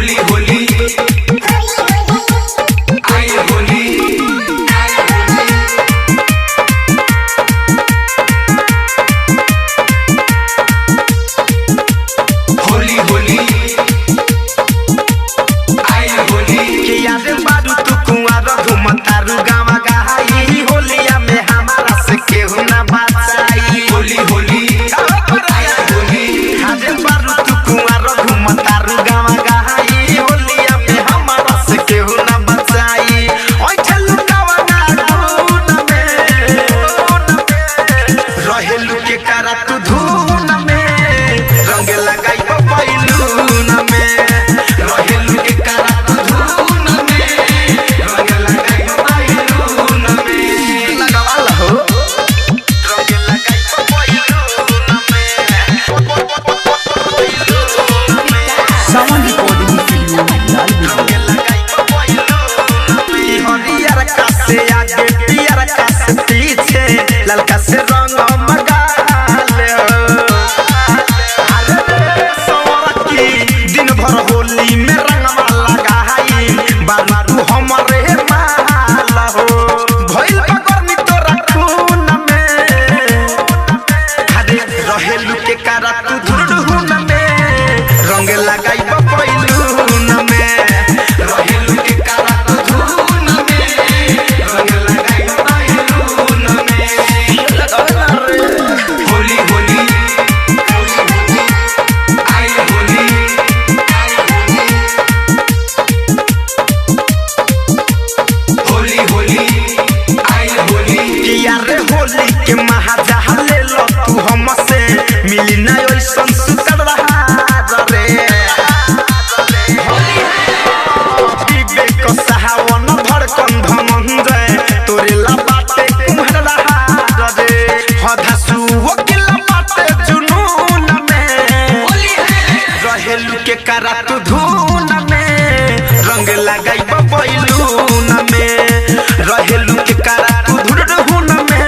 होली होली आई होली होली होली आई होली के याद बारू तू कुंवार घुमतारू गावा गहाई होलिया में हमारा से केहू ना बचाई होली होली आई होली याद बारू तू कुंवार घुमतारू गावा गहाई होलिया में हमारा से केहू ना बचाई ओइ चलू गावा गाउन में रहेलू के करा तू धून में रंग लगाई बैलून में रहेलू के करा तू धून में रंग लगाई बैलून में लगावल हो रंग लगाई बैलून में सावन रिकॉर्डिंग स्टूडियो हरियर का से आगे पियर का से पीछे ललका से रंग मगाले अरे सवरकी दिन भर होली में रंगवा लगाई बारू हमरे माल हो भइल पगरनी तोरा खून में अरे रहेलू के करा तू धुरडुन में रंग लगाई बैलून में रहेलू के करा तू धून में रंग लगाई बैलून में होली होली आई होली होली होली आई होली किया रे होली के महाजहा ले लो तू हमसे मिली ना ओइसन सुतर रहा रे पीबे को सहावन धड़कन धमंजय तोरे ला बाटे कुम्हर रहा रे हधासु वकिल बाटे जुनून में रहेलू के करा तू धून में रंग लगाई बैलून में रहेलू के करा तू धुरडुन में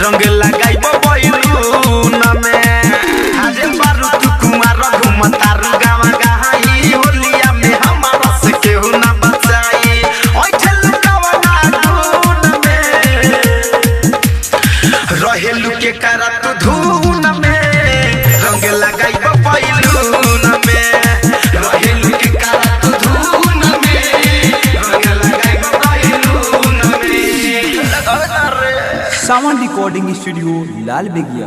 रंग लगाई बैलून में अरे बारू तू कुमार घुमतारू गावा गहाई होलिया में हमारा से केहू ना बचाई ओइ चलू गावा गाउन में रहेलू के करा तू धून में रंग लगाई बैलून में रहेलू के करा तू धून में रंग लगाई बैलून में सावन रिकॉर्डिंग स्टूडियो लाल बेगिया।